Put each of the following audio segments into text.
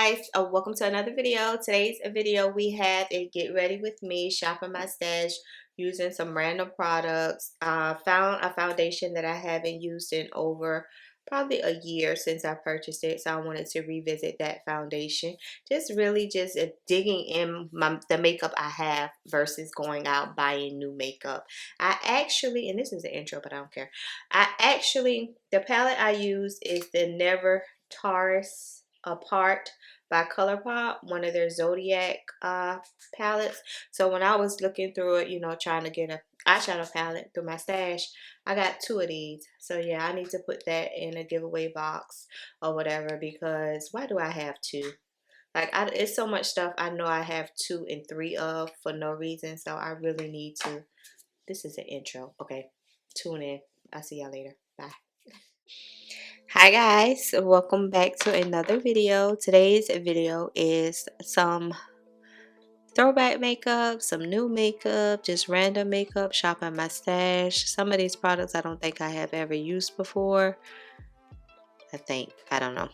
guys, welcome to another video. Today's video we have a get ready with me shopping my stash using some random products. Found a foundation that I haven't used in over probably a year since I purchased it, so I wanted to revisit that foundation. Just really just digging in the makeup I have versus going out buying new makeup. I actually, and this is the intro but I don't care, the palette I use is the Never TAURUS Apart by ColourPop, one of their Zodiac palettes. So when I was looking through it, you know, trying to get a eyeshadow palette through my stash, I got 2 of these. So yeah, I need to put that in a giveaway box or whatever, because why do I have 2? Like, it's so much stuff I know I have 2 and 3 of for no reason. So I really need to. This is an intro. Okay, tune in. I'll see y'all later. Bye. Hi guys, welcome back to another video. Today's video is some throwback makeup, some new makeup, just random makeup, shopping my stash. Some of these products I don't think I have ever used before. I don't know.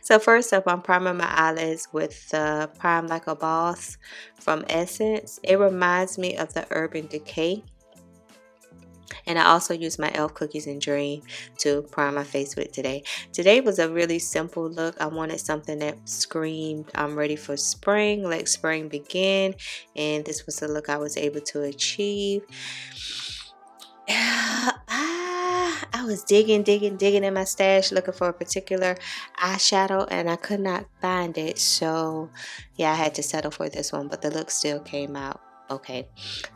So first up, I'm priming my eyelids with Prime Like a Boss from Essence. It reminds me of the Urban Decay. And I also use my e.l.f. Cookies and Dream to prime my face with today. Today was a really simple look. I wanted something that screamed, I'm ready for spring, let spring begin. And this was the look I was able to achieve. I was digging in my stash looking for a particular eyeshadow and I could not find it. So yeah, I had to settle for this one, but the look still came out okay.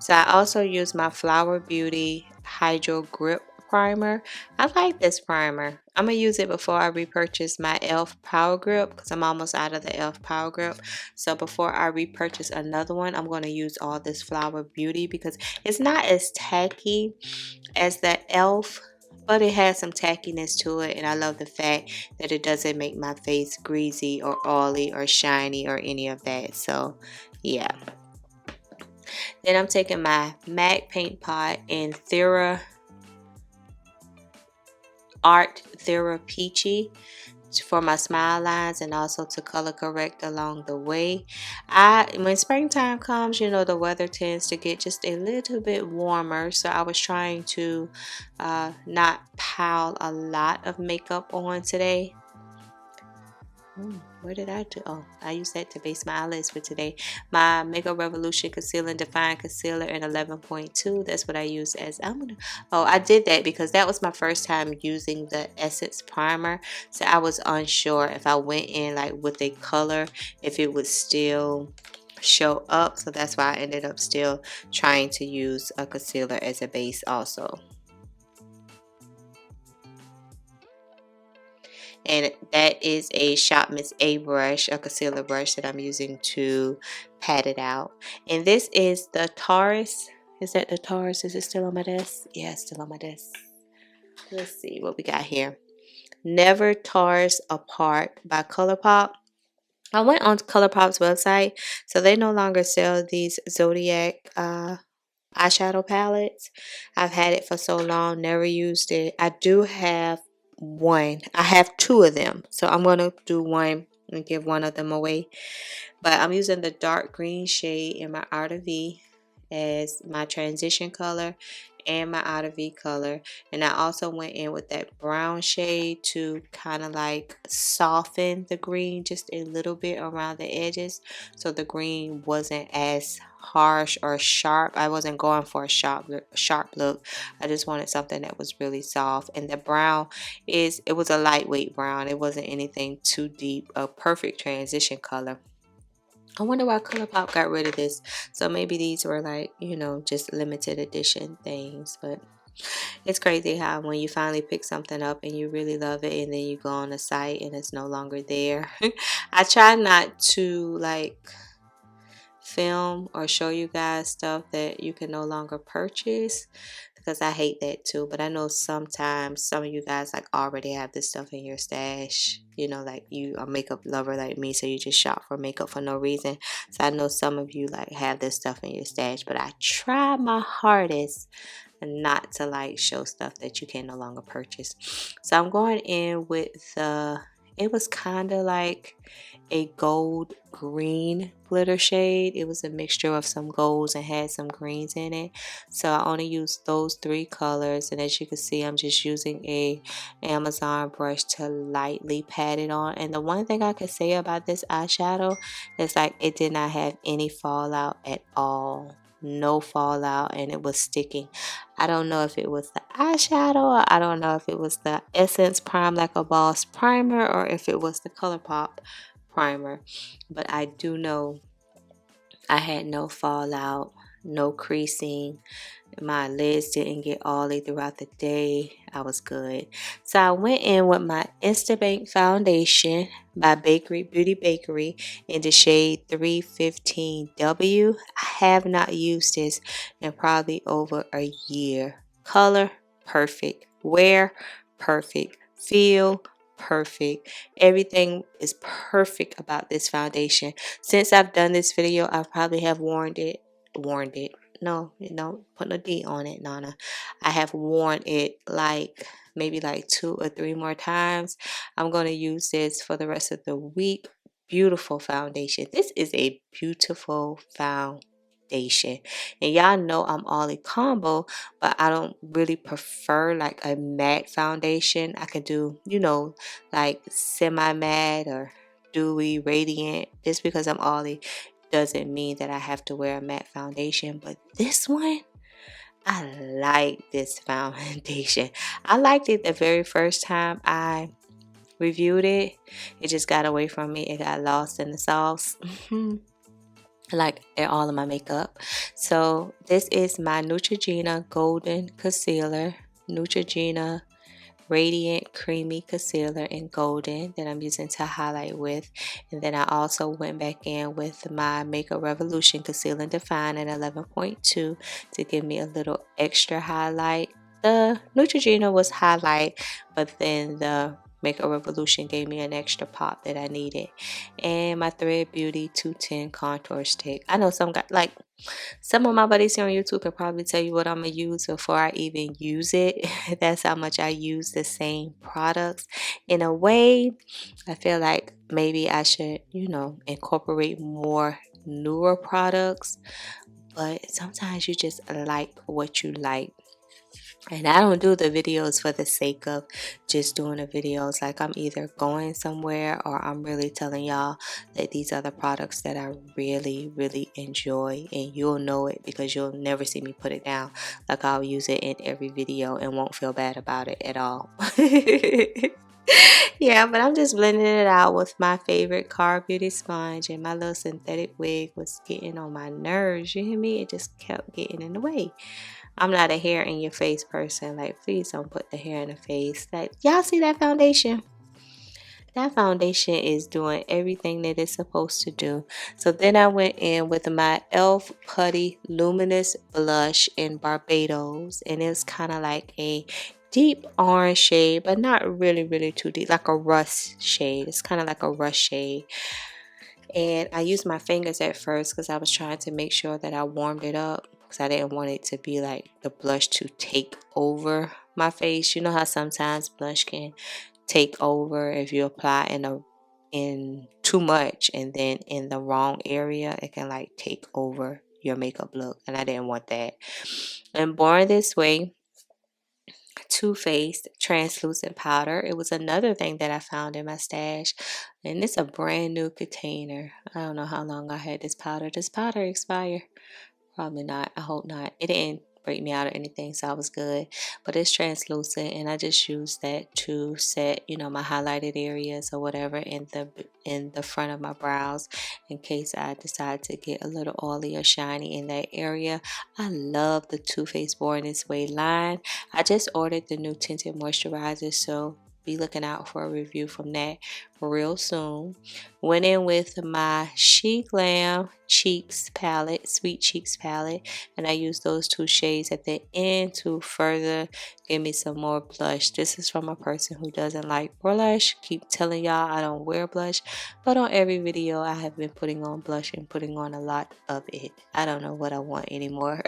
So I also use my Flower Beauty Hydro Grip Primer. I like this primer. I'm going to use it before I repurchase my e.l.f. Power Grip because I'm almost out of the e.l.f. Power Grip. So before I repurchase another one, I'm going to use all this Flower Beauty because it's not as tacky as the e.l.f., but it has some tackiness to it, and I love the fact that it doesn't make my face greasy or oily or shiny or any of that. So yeah. Then I'm taking my MAC paint pot in Art Thera Peachy for my smile lines and also to color correct along the way. When springtime comes, you know, the weather tends to get just a little bit warmer, so I was trying to not pile a lot of makeup on today. Where did I do? Oh, I used that to base my eyelids for today. My Makeup Revolution Concealer and Define Concealer in 11.2. That's what I use as Oh, I did that because that was my first time using the Essence Primer. So I was unsure if I went in like with a color, if it would still show up. So that's why I ended up still trying to use a concealer as a base also. And that is a Shop Miss A brush, a concealer brush that I'm using to pat it out. And this is the TAURUS. Is that the TAURUS? Is it still on my desk? Yeah, it's still on my desk. Let's see what we got here. Never TAURUS Apart by ColourPop. I went on ColourPop's website, so they no longer sell these Zodiac eyeshadow palettes. I've had it for so long, never used it. I do have one. I have 2 of them, so I'm going to do one and give one of them away. But I'm using the dark green shade in my Art of V as my transition color and my Art of V color. And I also went in with that brown shade to kind of like soften the green just a little bit around the edges, so the green wasn't as harsh or sharp. I wasn't going for a sharp look. I just wanted something that was really soft. And the brown it was a lightweight brown. It wasn't anything too deep. A perfect transition color. I wonder why ColourPop got rid of this. So maybe these were like, you know, just limited edition things. But it's crazy how when you finally pick something up and you really love it and then you go on the site and it's no longer there. I try not to like film or show you guys stuff that you can no longer purchase because I hate that too. But I know sometimes some of you guys like already have this stuff in your stash, you know, like you are a makeup lover like me, so you just shop for makeup for no reason. So I know some of you like have this stuff in your stash, but I try my hardest not to like show stuff that you can no longer purchase. So I'm going in with the It was kind of like a gold green glitter shade. It was a mixture of some golds and had some greens in it. So I only used those 3 colors, and as you can see, I'm just using a Amazon brush to lightly pat it on. And the one thing I could say about this eyeshadow is like it did not have any fallout at all. No fallout, and it was sticking. I don't know if it was the eyeshadow, or I don't know if it was the Essence Prime Like a Boss primer, or if it was the ColourPop primer, but I do know I had no fallout, no creasing. My lids didn't get oily throughout the day. I was good. So I went in with my Instabank foundation by Beauty Bakery in the shade 315W. I have not used this in probably over a year. Color, perfect. Wear, perfect. Feel, perfect. Everything is perfect about this foundation. Since I've done this video, I probably have worn it. No, don't put a D on it, Nana. I have worn it like maybe like 2 or 3 more times. I'm going to use this for the rest of the week. Beautiful foundation. This is a beautiful foundation. And y'all know I'm all a combo, but I don't really prefer like a matte foundation. I can do, you know, like semi-matte or dewy, radiant. Just because I'm Ollie doesn't mean that I have to wear a matte foundation. But this one, I like this foundation. I liked it the very first time I reviewed it. It just got away from me. It got lost in the sauce. Like all of my makeup. So this is my Neutrogena Golden Concealer. Neutrogena Radiant Creamy Concealer in Golden that I'm using to highlight with. And then I also went back in with my Makeup Revolution Conceal and Define at 11.2 to give me a little extra highlight. The Neutrogena was highlight, but then the Makeup Revolution gave me an extra pop that I needed. And my Thread Beauty 210 Contour Stick. I know some got like some of my buddies here on YouTube can probably tell you what I'm going to use before I even use it. That's how much I use the same products. In a way, I feel like maybe I should, you know, incorporate more newer products. But sometimes you just like what you like. And I don't do the videos for the sake of just doing the videos. Like I'm either going somewhere or I'm really telling y'all that these are the products that I really, really enjoy. And you'll know it because you'll never see me put it down. Like I'll use it in every video and won't feel bad about it at all. Yeah, but I'm just blending it out with my favorite Car Beauty sponge, and my little synthetic wig was getting on my nerves. You hear me? It just kept getting in the way. I'm not a hair in your face person. Like, please don't put the hair in the face. Like, y'all see that foundation? That foundation is doing everything that it's supposed to do. So then I went in with my e.l.f. Putty Luminous Blush in Barbados. And it's kind of like a deep orange shade, but not really, really too deep. Like a rust shade. It's kind of like a rust shade. And I used my fingers at first because I was trying to make sure that I warmed it up. Because I didn't want it to be like the blush to take over my face. You know how sometimes blush can take over if you apply in too much, and then in the wrong area it can like take over your makeup look, and I didn't want that. And Born This Way Too Faced translucent powder. It was another thing that I found in my stash, and it's a brand new container. I don't know how long I had this powder. Does powder expire? Probably not. I hope not. It didn't break me out or anything, so I was good. But it's translucent, and I just use that to set, you know, my highlighted areas or whatever in the front of my brows in case I decide to get a little oily or shiny in that area. I love the Too Faced Born This Way line. I just ordered the new tinted moisturizer, so be looking out for a review from that real soon. Went in with my She Glam Cheeks palette, Sweet Cheeks palette, and I used those 2 shades at the end to further give me some more blush. This is from a person who doesn't like blush. Keep telling y'all I don't wear blush, but on every video I have been putting on blush and putting on a lot of it. I don't know what I want anymore.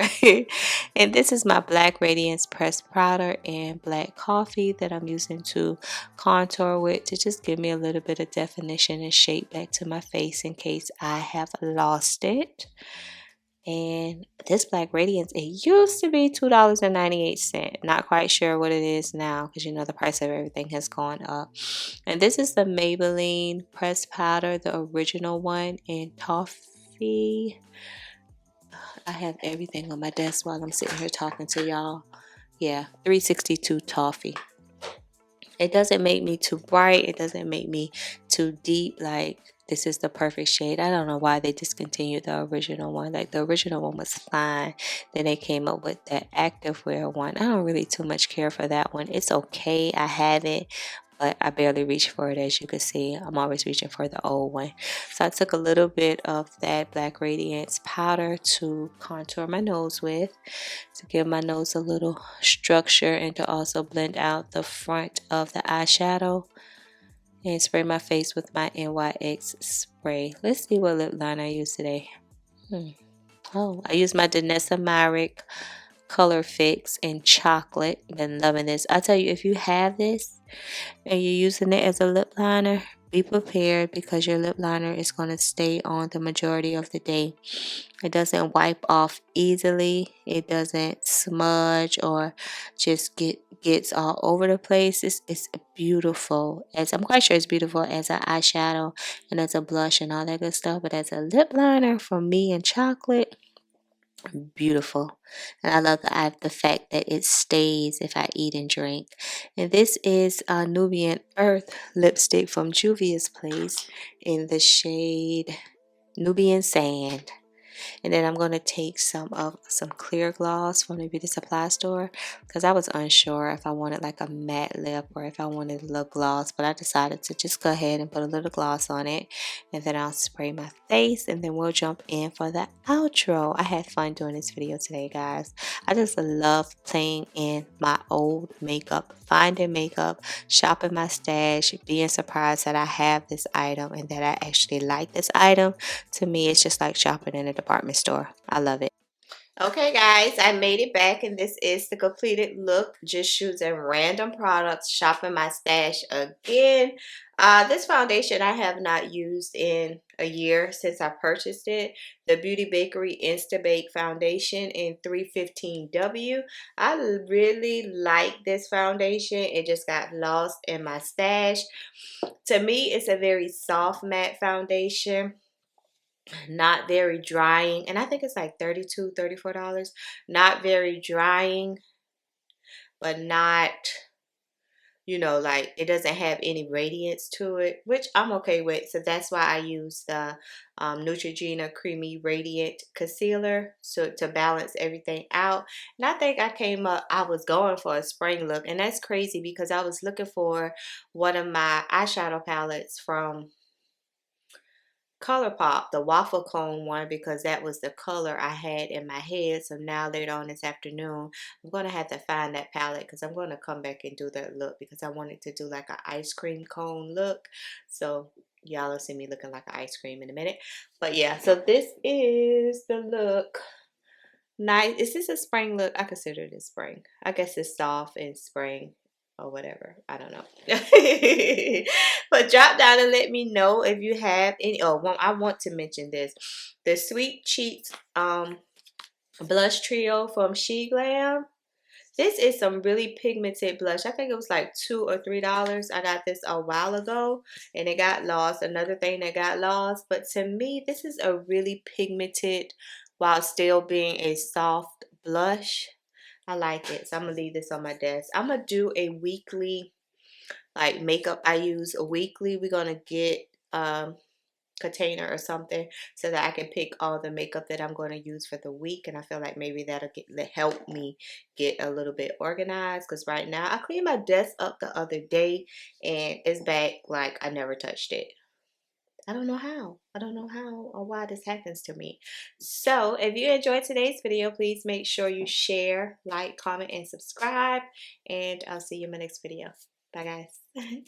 And this is my Black Radiance Pressed Powder and Black Coffee that I'm using to contour with, to just give me a little little bit of definition and shape back to my face in case I have lost it. And this Black Radiance, it used to be $2.98. Not quite sure what it is now because you know the price of everything has gone up. And this is the Maybelline pressed powder, the original one in toffee. I have everything on my desk while I'm sitting here talking to y'all. Yeah, 362 toffee. It doesn't make me too bright. It doesn't make me too deep. Like, this is the perfect shade. I don't know why they discontinued the original one. Like, the original one was fine. Then they came up with that activewear one. I don't really too much care for that one. It's okay. I have it, but I barely reach for it. As you can see, I'm always reaching for the old one. So I took a little bit of that Black Radiance powder to contour my nose with, to give my nose a little structure and to also blend out the front of the eyeshadow, and spray my face with my NYX spray. Let's see what lip liner I use today. Oh, I use my DANESSA MYRICK Color Fix in chocolate. Been loving this. I tell you, if you have this and you're using it as a lip liner, be prepared because your lip liner is going to stay on the majority of the day. It doesn't wipe off easily. It doesn't smudge or just gets all over the place. It's beautiful. As I'm quite sure it's beautiful as an eyeshadow and as a blush and all that good stuff. But as a lip liner for me in chocolate, beautiful. And I love the fact that it stays if I eat and drink. And this is Nubian Earth lipstick from juvia'splace in the shade Nubian Sand. And then I'm going to take some clear gloss from the beauty supply store because I was unsure if I wanted like a matte lip or if I wanted a little gloss, but I decided to just go ahead and put a little gloss on it, and then I'll spray my face, and then we'll jump in for the outro. I had fun doing this video today, guys. I just love playing in my old makeup, finding makeup, shopping my stash, being surprised that I have this item and that I actually like this item. To me, it's just like shopping in a department store. I love it. Okay, guys, I made it back, and this is the completed look. Just choosing random products, shopping my stash again. This foundation I have not used in a year since I purchased it. The Beauty Bakery Insta Bake Foundation in 315W. I really like this foundation. It just got lost in my stash. To me, it's a very soft matte foundation, not very drying, and I think it's like $34. Not very drying, but not, you know, like it doesn't have any radiance to it, which I'm okay with. So that's why I use the Neutrogena Creamy Radiant Concealer, so to balance everything out. And I think I was going for a spring look, and that's crazy because I was looking for one of my eyeshadow palettes from ColourPop, the waffle cone one, because that was the color I had in my head. So now later on this afternoon, I'm going to have to find that palette because I'm going to come back and do that look because I wanted to do like an ice cream cone look. So y'all will see me looking like an ice cream in a minute. But yeah, so this is the look. Nice. Is this a spring look? I consider it spring. I guess it's soft in spring or whatever. I don't know. But drop down and let me know if you have any. Oh, well, I want to mention this. The Sweet Cheeks blush trio from She Glam. This is some really pigmented blush. I think it was like $2 or $3. I got this a while ago and it got lost. Another thing that got lost. But to me, this is a really pigmented while still being a soft blush. I like it. So I'm going to leave this on my desk. I'm going to do a weekly like makeup I use weekly. We're going to get container or something so that I can pick all the makeup that I'm going to use for the week, and I feel like maybe that'll help me get a little bit organized because right now I cleaned my desk up the other day and it's back like I never touched it. I don't know how. I don't know how or why this happens to me. So if you enjoyed today's video, please make sure you share, like, comment, and subscribe, and I'll see you in my next video. Bye guys.